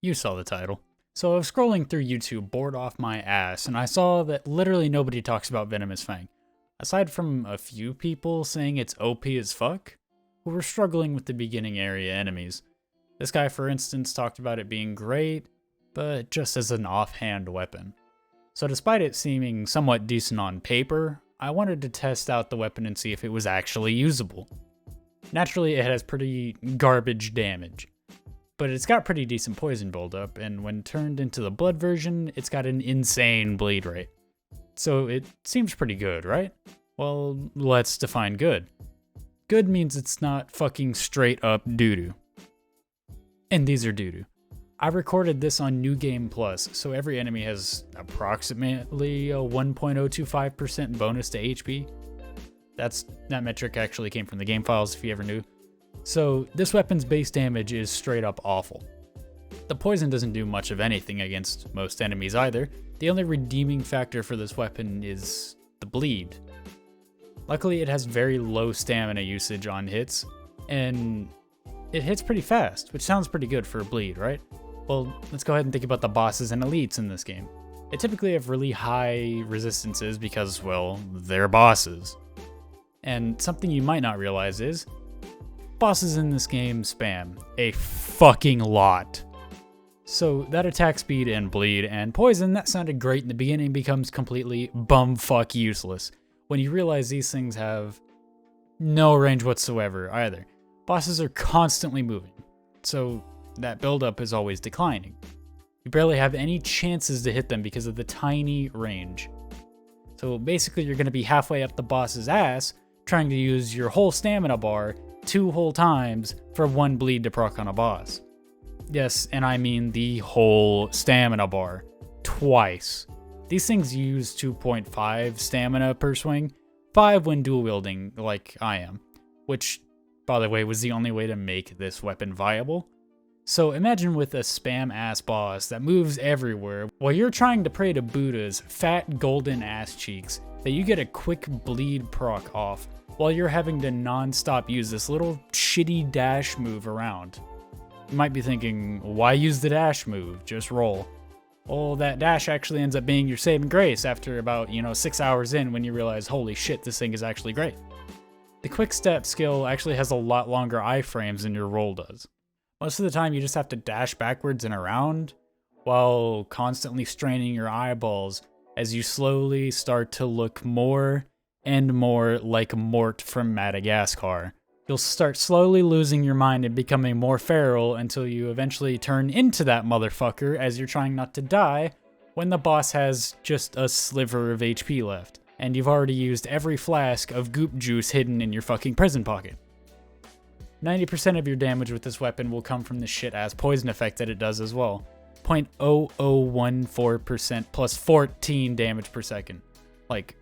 You saw the title. So I was scrolling through YouTube bored off my ass, and I saw that literally nobody talks about Venomous Fang. Aside from a few people saying it's OP as fuck, who were struggling with the beginning area enemies. This guy, for instance, talked about it being great, but just as an offhand weapon. So despite it seeming somewhat decent on paper, I wanted to test out the weapon and see if it was actually usable. Naturally, it has pretty garbage damage, but it's got pretty decent poison buildup, and when turned into the blood version, it's got an insane bleed rate. So it seems pretty good, right? Well, let's define good. Good means it's not fucking straight up doo-doo. And these are doo-doo. I recorded this on New Game Plus, so every enemy has approximately a 1.025% bonus to HP. That metric actually came from the game files, if you ever knew. So this weapon's base damage is straight up awful. The poison doesn't do much of anything against most enemies either. The only redeeming factor for this weapon is the bleed. Luckily, it has very low stamina usage on hits, and it hits pretty fast, which sounds pretty good for a bleed, right? Well, let's go ahead and think about the bosses and elites in this game. They typically have really high resistances because, well, they're bosses. And something you might not realize is, bosses in this game spam a fucking lot. So that attack speed and bleed and poison that sounded great in the beginning becomes completely bumfuck useless when you realize these things have no range whatsoever either. Bosses are constantly moving, so that buildup is always declining. You barely have any chances to hit them because of the tiny range. So basically you're going to be halfway up the boss's ass trying to use your whole stamina bar 2 whole times for 1 bleed to proc on a boss. Yes, and I mean the whole stamina bar. Twice. These things use 2.5 stamina per swing, 5 when dual wielding like I am, which, by the way, was the only way to make this weapon viable. So imagine with a spam-ass boss that moves everywhere while you're trying to pray to Buddha's fat golden ass cheeks that you get a quick bleed proc off while you're having to non-stop use this little shitty dash move around. You might be thinking, why use the dash move? Just roll. Well, that dash actually ends up being your saving grace after about, 6 hours in when you realize, holy shit, this thing is actually great. The quick step skill actually has a lot longer iframes than your roll does. Most of the time you just have to dash backwards and around while constantly straining your eyeballs as you slowly start to look more and more like Mort from Madagascar. You'll start slowly losing your mind and becoming more feral until you eventually turn into that motherfucker as you're trying not to die when the boss has just a sliver of HP left, and you've already used every flask of goop juice hidden in your fucking prison pocket. 90% of your damage with this weapon will come from the shit-ass poison effect that it does as well. 0.0014% plus 14 damage per second. Like,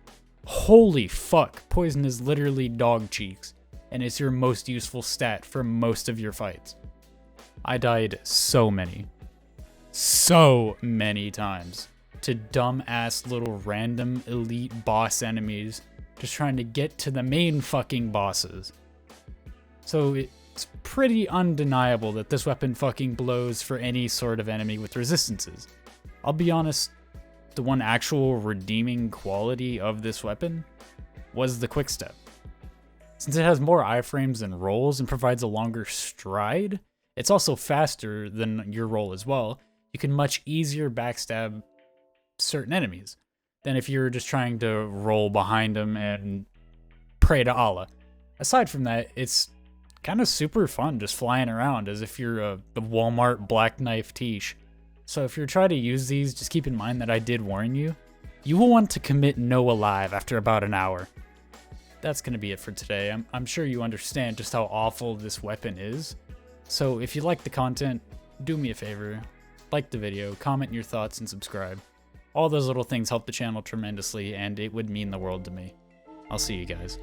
holy fuck, poison is literally dog cheeks, and it's your most useful stat for most of your fights. I died so many times to dumb-ass little random elite boss enemies just trying to get to the main fucking bosses. So it's pretty undeniable that this weapon fucking blows for any sort of enemy with resistances. I'll be honest, the one actual redeeming quality of this weapon was the quickstep. Since it has more iframes than rolls and provides a longer stride, it's also faster than your roll as well. You can much easier backstab certain enemies than if you're just trying to roll behind them and pray to Allah. Aside from that, it's kind of super fun just flying around as if you're a Walmart black knife tiche. So if you're trying to use these, just keep in mind that I did warn you. You will want to commit no alive after about an hour. That's going to be it for today. I'm sure you understand just how awful this weapon is. So if you like the content, do me a favor. Like the video, comment your thoughts, and subscribe. All those little things help the channel tremendously, and it would mean the world to me. I'll see you guys.